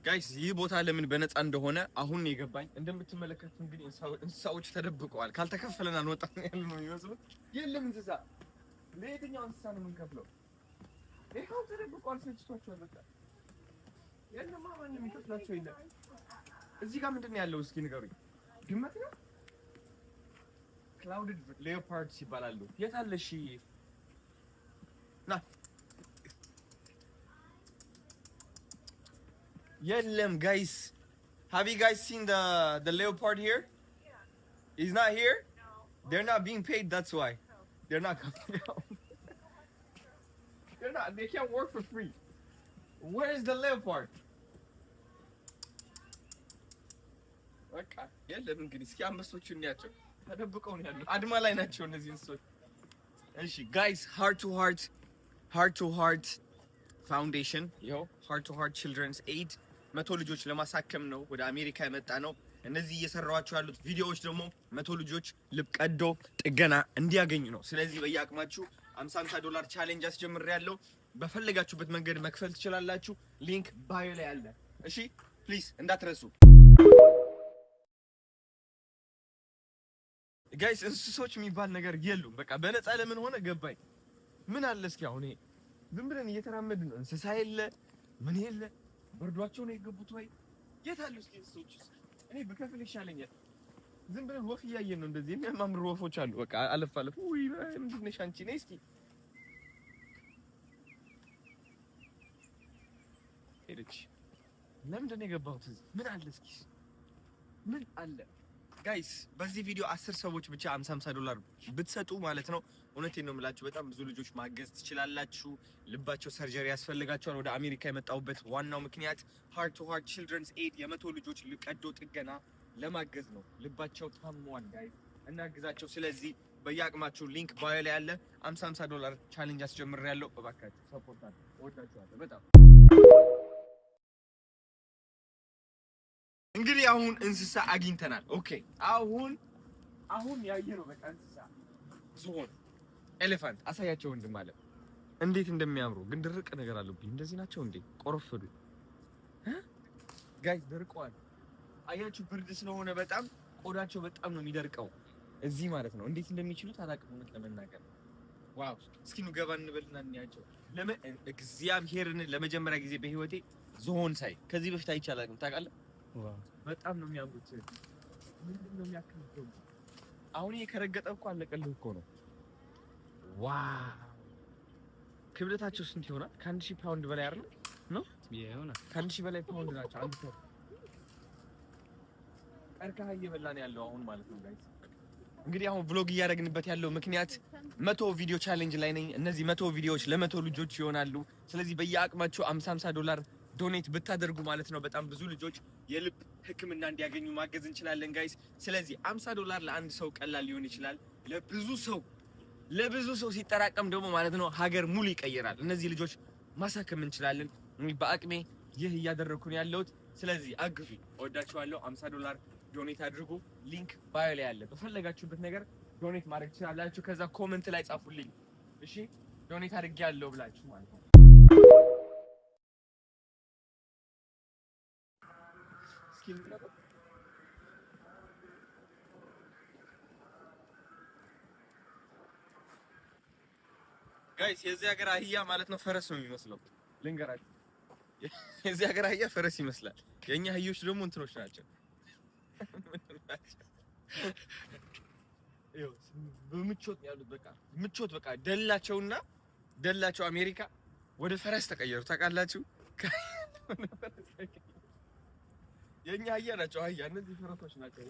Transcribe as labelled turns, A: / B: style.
A: ጋይስ ይህ ቦታ ለምን በነፃ እንደሆነ አሁን ነው የገባኝ። እንደምትመለከቱት እንግዲህ እንስሳዎች ተደብቀዋል። ካልተከፈለን አንወጣም ያሉ ነው የሚመስሉት። የለም እንስሳ ለየትኛው እንስሳ ነው የምንከፍለው? ይሄው ተደብቀዋል። ሰጭቷቸዋል። በቃ የለም ማን የሚከፍላቸው የለም። እዚህ ጋር ምንድን ነው ያለው? እስኪ ንገሩኝ። ድመት ነው? ክላውድድ ሌኦፓርድስ ይባላሉ። የት አለ? እሺ ና Yellem guys, have you guys seen the leopard here? Yeah. He's not here? No. They're not being paid, that's why. No. They're not coming out. They're not, they can't work for free. Where is the leopard? Okay. Yellem እንግዲህ እስኪ አንበሶቹን እንያቸው። ተደብቀው ነው ያሉት። አድማ ላይ ናቸው እነዚህ እንስሶች። እሺ guys, heart to heart foundation, yo, heart to heart children's aid 100 ልጆች ለማሳከም ነው ወደ አሜሪካ የመጣ ነው። እነዚህ እየሰራዋቸው ያሉት ቪዲዮዎች ደግሞ 100 ልጆች ልብ ቀዶ ጥገና እንዲያገኙ ነው። ስለዚህ በየአቅማችሁ $50 ቻሌንጅ አስጀምሬያለሁ። በፈለጋችሁበት መንገድ መክፈል ትችላላችሁ። ሊንክ ባዮ ላይ አለ። እሺ ፕሊዝ እንዳትረሱ ጋይስ። እንስሶች የሚባል ነገር የሉም። በቃ በነፃ ለምን ሆነ ገባኝ። ምን አለ እስኪ አሁን ይሄ ዝም ብለን እየተራመድን ነው። እንስሳ የለ ምን የለ። በርዷቸው ነው የገቡት ወይ የት አሉ? እስኪ እንስሶች እኔ ብከፍል ይሻለኛል። ዝም ብለን ወፍ እያየን ነው። እንደዚህ የሚያማምሩ ወፎች አሉ። በቃ አለፍ አለፍ። ውይ ምንድን ነሽ አንቺ? ነይ እስኪ ሄደች። ለምንድን ነው የገባሁት? ምን አለ እስኪ ምን አለ? ጋይስ በዚህ ቪዲዮ 10 ሰዎች ብቻ $50 ብትሰጡ ማለት ነው፣ እውነቴን ነው የምላችሁ፣ በጣም ብዙ ልጆች ማገዝ ትችላላችሁ። ልባቸው ሰርጀሪ ያስፈልጋቸዋል። ወደ አሜሪካ የመጣሁበት ዋናው ምክንያት heart to heart children's aid የ100 ልጆች ቀዶ ጥገና ለማገዝ ነው። ልባቸው ታሟል ጋይስ፣ እናግዛቸው። ስለዚህ በየአቅማችሁ ሊንክ ባዮ ላይ አለ። $50 ቻሌንጅ አስጀምሬያለሁ። እባካችሁ ሰፖርት አድርጉ። እወዳችኋለሁ በጣም። እንግዲህ አሁን እንስሳ አግኝተናል። ኦኬ አሁን ያየነው በቃ እንስሳ ዝሆን፣ ኤሌፋንት አሳያቸው ወንድም አለ። እንዴት እንደሚያምሩ ግን ድርቅ ነገር አለብኝ። እንደዚህ ናቸው እንዴ? ቆረፈዱ ጋይስ፣ ደርቀዋል። አያችሁ ብርድ ስለሆነ በጣም ቆዳቸው በጣም ነው የሚደርቀው እዚህ ማለት ነው። እንዴት እንደሚችሉት አላውቅም እውነት ለመናገር። ዋው! እስኪ ኑ ገባ እንበልና እንያቸው። እግዚአብሔርን ለመጀመሪያ ጊዜ በህይወቴ ዝሆን ሳይ ከዚህ በፊት አይቼ አላውቅም። ታውቃለህ? በጣም ነው የሚያምሩት። ምንድነው የሚያክለው? አሁን ከረገጠ እኮ አለቀልህ እኮ ነው። ዋው! ክብደታቸው ስንት ይሆናል? ከ1000 ፓውንድ በላይ አይደል ነው? ይሆናል። ከ1000 በላይ ፓውንድ ናቸው። አንድ ሰው ቀርከሃ እየበላን ያለው አሁን ማለት ነው ጋይስ። እንግዲህ አሁን vlog እያደረግንበት ያለው ምክንያት 100 ቪዲዮ ቻሌንጅ ላይ ነኝ። እነዚህ 100 ቪዲዮዎች ለ100 ልጆች ይሆናሉ። ስለዚህ በየአቅማችሁ $50 ዶኔት ብታደርጉ ማለት ነው በጣም ብዙ ልጆች የልብ ሕክምና እንዲያገኙ ማገዝ እንችላለን ጋይስ። ስለዚህ $50 ለአንድ ሰው ቀላል ሊሆን ይችላል፣ ለብዙ ሰው ሲጠራቀም ደግሞ ማለት ነው ሀገር ሙሉ ይቀየራል። እነዚህ ልጆች ማሳከም እንችላለን። በአቅሜ ይህ እያደረኩ ነው ያለሁት። ስለዚህ አግዙ። እወዳችኋለሁ። $50 ዶኔት አድርጉ። ሊንክ ባዮ ላይ አለ። በፈለጋችሁበት ነገር ዶኔት ማድረግ ትችላላችሁ። ከዛ ኮሜንት ላይ ጻፉልኝ እሺ፣ ዶኔት አድርጌያለሁ ብላችሁ ማለት ነው። ጋይስ የዚህ ሀገር አህያ ማለት ነው ፈረስ ነው የሚመስለው። ልንገራችሁ፣ የዚህ ሀገር አህያ ፈረስ ይመስላል። የኛ አህዮች ደግሞ እንትኖች ናቸው። ይኸው በምቾት ያሉት በቃ ደላቸው አሜሪካ ወደ ፈረስ ተቀየሩ። ታውቃላችሁ? የኛ አህያ ናቸው። አህያ እነዚህ ፈረሶች ናቸው።